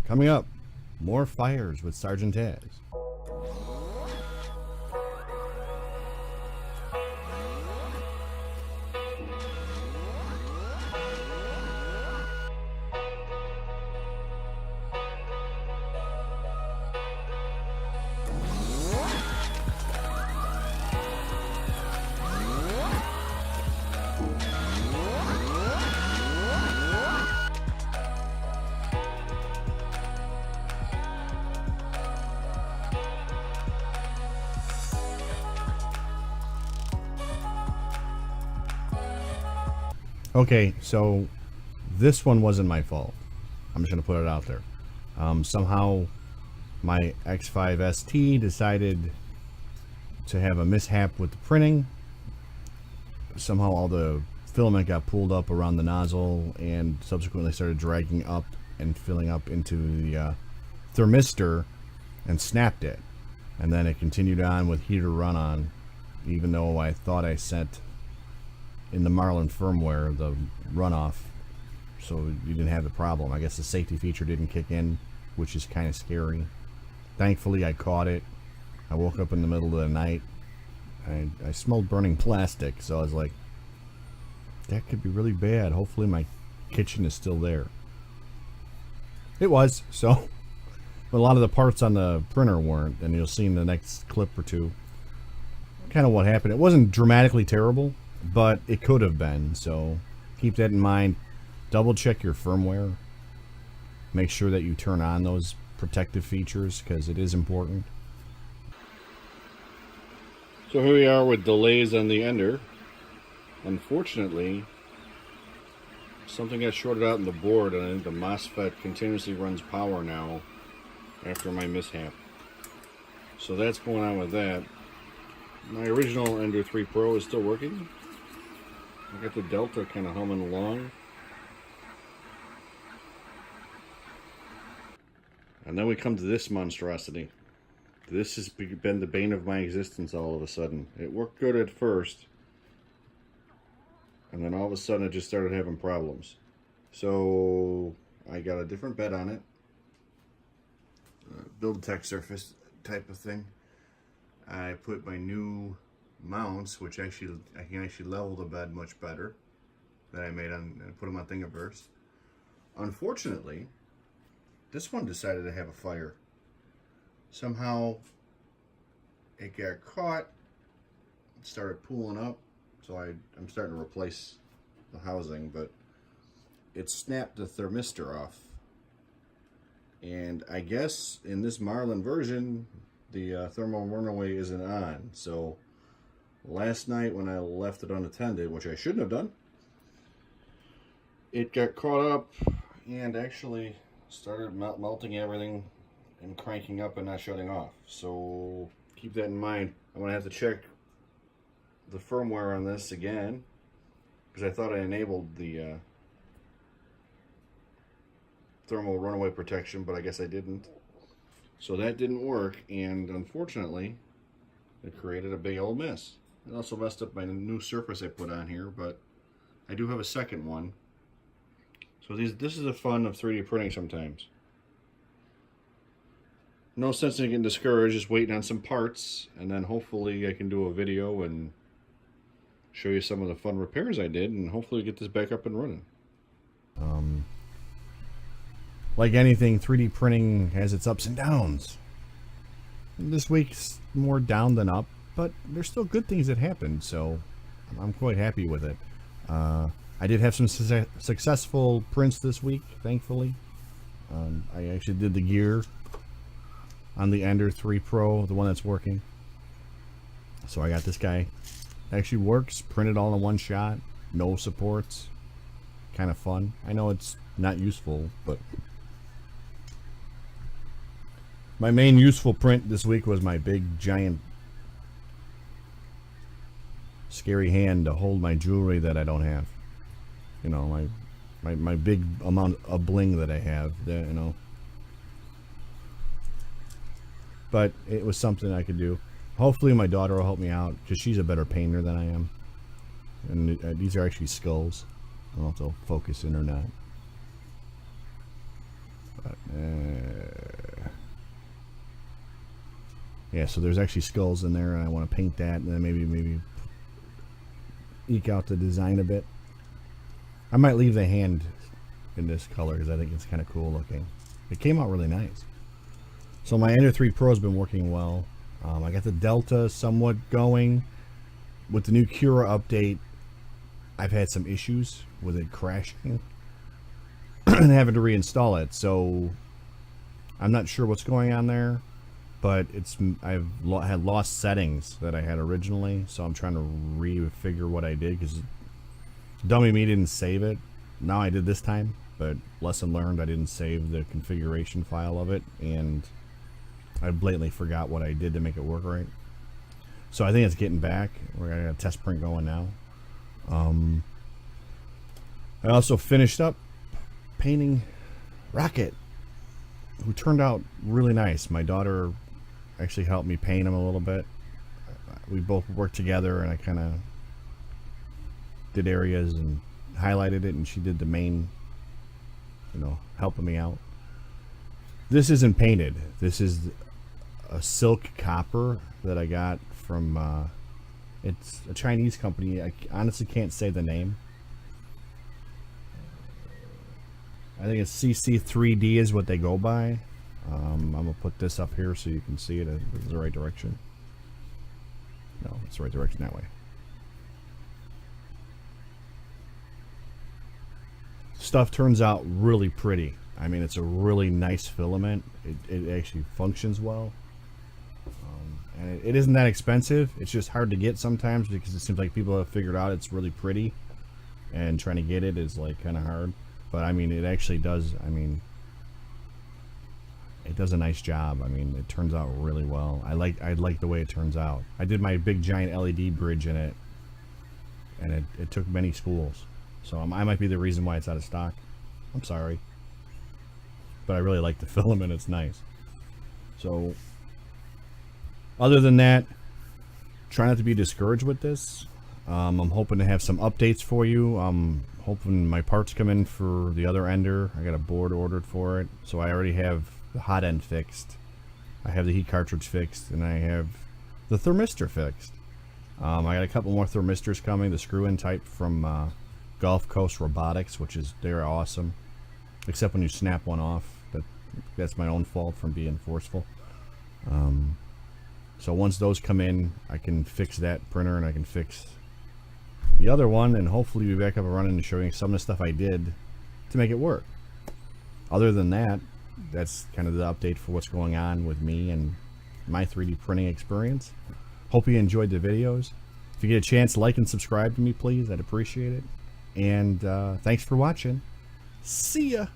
Coming up, more fires with Sgt.Taz. Okay, so this one wasn't my fault. I'm just going to put it out there. Somehow my X5ST decided to have a mishap with the printing. Somehow all the filament got pulled up around the nozzle and subsequently started dragging up and filling up into the thermistor and snapped it. And then it continued on with heater run on, even though I thought I sent in the Marlin firmware the runoff, so you didn't have the problem. I guess the safety feature didn't kick in, which is kind of scary. Thankfully I caught it. I woke up in the middle of the night. I smelled burning plastic, so I was like, that could be really bad. Hopefully my kitchen is still there. It was, so but a lot of the parts on the printer weren't, and you'll see in the next clip or two kind of what happened. It wasn't dramatically terrible, but it could have been, so keep that in mind. Double check your firmware. Make sure that you turn on those protective features, because it is important. So here we are with delays on the ender. Unfortunately, something got shorted out in the board, and I think the MOSFET continuously runs power now after my mishap. So that's going on with that. My original Ender 3 Pro is still working. I got the Delta kind of humming along. And then we come to this monstrosity. This has been the bane of my existence all of a sudden. It worked good at first, and then all of a sudden it just started having problems. So I got a different bed on it. Build tech surface type of thing. I put my new mounts, which actually I can actually level the bed much better, that I made on and put them on Thingiverse. Unfortunately, this one decided to have a fire. Somehow it got caught, it started pooling up, so I'm starting to replace the housing, but it snapped the thermistor off. And I guess in this Marlin version, the thermal runaway isn't on. So last night when I left it unattended, which I shouldn't have done, it got caught up and actually started melting everything and cranking up and not shutting off. So keep that in mind. I'm going to have to check the firmware on this again, because I thought I enabled the thermal runaway protection, but I guess I didn't. So that didn't work, and unfortunately it created a big old mess. It also messed up my new surface I put on here, but I do have a second one. So this is the fun of 3D printing sometimes. No sense in getting discouraged, just waiting on some parts, and then hopefully I can do a video and show you some of the fun repairs I did, and hopefully get this back up and running. Like anything, 3D printing has its ups and downs. This week's more down than up, but there's still good things that happened, so I'm quite happy with it. I did have some successful prints this week, thankfully. I actually did the gear on the Ender 3 Pro, the one that's working. So I got this guy. It actually works, printed all in one shot, no supports. Kind of fun. I know it's not useful, but my main useful print this week was my big giant scary hand to hold my jewelry that I don't have. You know, my big amount of bling that I have, you know. But it was something I could do. Hopefully my daughter will help me out, because she's a better painter than I am. And these are actually skulls. I don't know if they'll focus in or not. But, Yeah, so there's actually skulls in there, and I want to paint that, and then maybe eke out the design a bit. I might leave the hand in this color because I think it's kind of cool looking. It came out really nice. So my Ender 3 Pro has been working well. I got the Delta somewhat going. With the new Cura update, I've had some issues with it crashing and having to reinstall it. So I'm not sure what's going on there, but I've had lost settings that I had originally. So I'm trying to refigure what I did because dummy me didn't save it. Now I did this time, but lesson learned, I didn't save the configuration file of it, and I blatantly forgot what I did to make it work right. So I think it's getting back. We're gonna get a test print going now. I also finished up painting Rocket, who turned out really nice. My daughter actually helped me paint him a little bit. We both worked together, and I kind of did areas and highlighted it, and she did the main, you know, helping me out. This isn't painted. This is a silk copper that I got from it's a Chinese company. I honestly can't say the name. I think it's CC3D is what they go by. I'm gonna put this up here so you can see it. Is the right direction? No, it's the right direction that way. Stuff turns out really pretty. I mean, it's a really nice filament. It actually functions well. And it isn't that expensive. It's just hard to get sometimes because it seems like people have figured out it's really pretty, and trying to get it is like kind of hard. But I mean, it actually does. I mean, it does a nice job. I mean, it turns out really well. I like the way it turns out. I did my big giant LED bridge in it, and it took many spools. So I might be the reason why it's out of stock. I'm sorry. But I really like the filament. It's nice. So other than that, try not to be discouraged with this. I'm hoping to have some updates for you. I'm hoping my parts come in for the other ender. I got a board ordered for it. So I already have the hot end fixed. I have the heat cartridge fixed, and I have the thermistor fixed. I got a couple more thermistors coming. The screw-in type from Gulfcoast Robotics, they're awesome. Except when you snap one off. That's my own fault from being forceful. So once those come in, I can fix that printer, and I can fix the other one, and hopefully be back up and running and showing some of the stuff I did to make it work. Other than that, that's kind of the update for what's going on with me and my 3D printing experience. Hope you enjoyed the videos. If you get a chance, like and subscribe to me, please. I'd appreciate it. And thanks for watching. See ya!